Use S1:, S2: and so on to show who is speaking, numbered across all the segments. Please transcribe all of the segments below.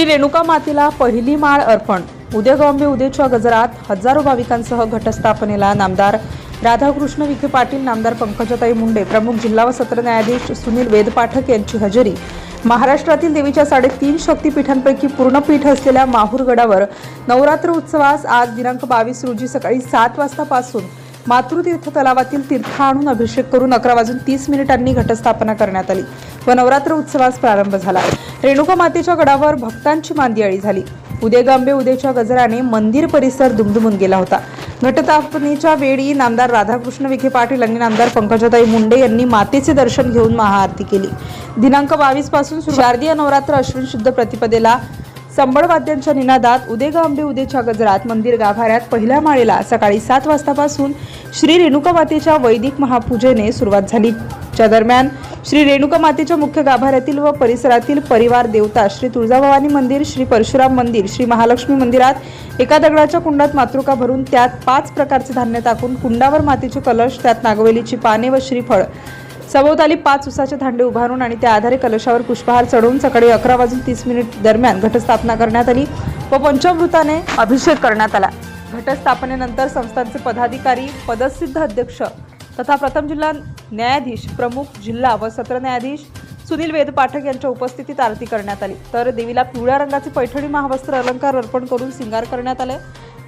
S1: रेणुका मातेला पहिली माळ अर्पण। उदयगांबे उद्याच्या गजरात हजारो भाविकांसह घटस्थापनेला नामदार राधाकृष्ण विखे पाटील, नामदार पंकजाताई मुंडे, प्रमुख जिल्हा व सत्र न्यायाधीश सुनील वेदपाठक यांची हजेरी। महाराष्ट्रातील देवीच्या 3.5 शक्तिपीठांपैकी पूर्ण पीठ असलेल्या माहूरगडावर नवरात्र उत्सवास आज दिनांक 22 रोजी सकाळी 7 वाजतापासून मातृतीर्थ तलावातील तीर्थ आणून अभिषेक करून 11:30 घटस्थापना करण्यात आली व नवरात्र उत्सवास प्रारंभ झाला। रेणुका मातेच्या गडावर भक्तांची मांदियाळी झाली। उदयगांबे उद्याच्या गजराने मंदिर परिसर दुमदुमून गेला होता। घटस्थापनेच्या वेळी नामदार राधाकृष्ण विखे पाटील आणि नामदार पंकजाताई मुंडे यांनी मातेचे दर्शन घेऊन महाआरती केली। दिनांक 22 पासून शारदीय नवरात्र अश्विन शुद्ध प्रतिपदेला संबळ वाद्यांच्या निनादात उदयगांबे उद्याच्या गजरात मंदिर गाभाऱ्यात पहिल्या माळेला सकाळी 7 वाजतापासून श्री रेणुका मातेच्या वैदिक महापूजेने सुरुवात झाली। च्या दरम्यान श्री रेणुका मातेच्या मुख्य गाभाऱ्यातील व परिसरातील परिवार देवता श्री तुळजाभवानी मंदिर, श्री परशुराम मंदिर, श्री महालक्ष्मी मंदिरात एका दगडाच्या कुंडात मातृका भरून त्यात 5 प्रकारचे धान्य टाकून कुंडावर मातेचे कलश, त्यात नागवेलीची पाने व श्रीफळ, सभोवताली 5 उसाचे धांडे उभारून आणि त्या आधारे कलशावर पुष्पहार चढवून सकाळी 11:30 दरम्यान घटस्थापना करण्यात आली व पंचामृताने अभिषेक करण्यात आला। घटस्थापनेनंतर संस्थानचे पदाधिकारी, पदसिद्ध अध्यक्ष तथा प्रथम जिल्हा न्यायाधीश, प्रमुख जिल्हा व सत्र न्यायाधीश सुनील वेदपाठक यांच्या उपस्थितीत आरती करण्यात आली। तर देवीला पिवळ्या रंगाचे पैठणी महावस्त्र अलंकार अर्पण करून सिंगार करण्यात आले।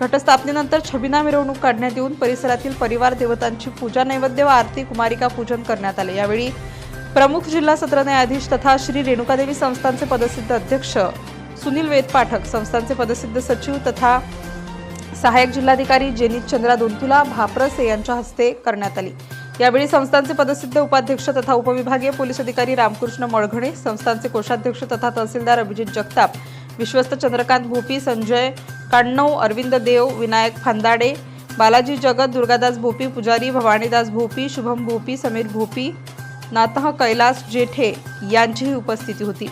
S1: घटस्थापनेनंतर छबिना मिरवणूक काढण्यात येऊन परिसरातील परिवार देवतांची पूजा, नैवेद्य व आरती, कुमारिका पूजन करण्यात आले। यावेळी प्रमुख जिल्हा सत्र न्यायाधीश तथा श्री रेणुकादेवी संस्थानचे पदसिद्ध अध्यक्ष सुनील वेदपाठक, संस्थानचे पदसिद्ध सचिव तथा सहाय्यक जिल्हाधिकारी जेनित चंद्रा दोंतुला भाप्रसे यांच्या हस्ते करण्यात आली। यावेळी संस्थानचे पदसिद्ध उपाध्यक्ष तथा उपविभागीय पोलीस अधिकारी रामकृष्ण मळघणे, संस्थानचे कोषाध्यक्ष तथा तहसीलदार अभिजित जगताप, विश्वस्त चंद्रकांत भोपी, संजय काण्णव, अरविंद देव, विनायक फांदाडे, बालाजी जगत, दुर्गादास भोपी, पुजारी भवानीदास भोपी, शुभम भोपी, समीर भोपी, नातह कैलास जेठे यांचीही उपस्थिती होती।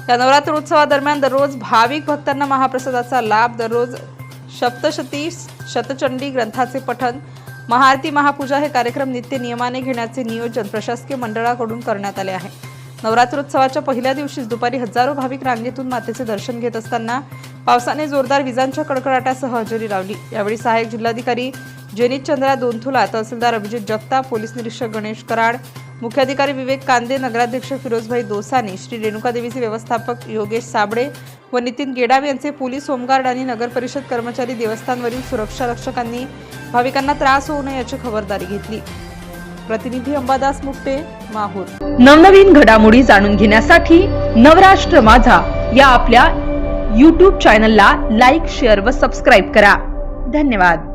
S1: या नवरात्रोत्सवादरम्यान दररोज भाविक भक्तांना महाप्रसादाचा लाभ, दररोज सप्तशती, शतचंडी ग्रंथाचे पठण, महाआरती, महापूजा हे कार्यक्रम नित्य नियमाने घेण्याचे नियोजन प्रशासकीय मंडळाकडून करण्यात आले आहे। नवरात्रोत्सवाच्या पहिल्या दिवशीच दुपारी हजारो भाविक रांगेतून मातेचे दर्शन घेत असताना पावसाने जोरदार विजांच्या कडकडाटासह हजेरी लावली। यावेळी सहाय्यक जिल्हाधिकारी जेनित चंद्रा दोंतुला, तहसीलदार अभिजित जगताप, पोलीस निरीक्षक गणेश कराड, मुख्याधिकारी विवेक कांदे, नगराध्यक्ष फिरोजभाई दोसानी, श्री रेणुकादेवीचे व्यवस्थापक योगेश साबळे व नितीन गेडाम यांचे पोलीस, होमगार्ड आणि नगर परिषद कर्मचारी देवस्थानवरील सुरक्षा रक्षकांनी भाविकांना त्रास होऊ नये याची खबरदारी घेतली। प्रतिनिधी अंबादास मुक्ते, माहूर।
S2: नवनवीन घडामोडी जाणून घेण्यासाठी नवराष्ट्र माझा या आपल्या YouTube चॅनलला लाईक, शेअर व सबस्क्राईब करा। धन्यवाद।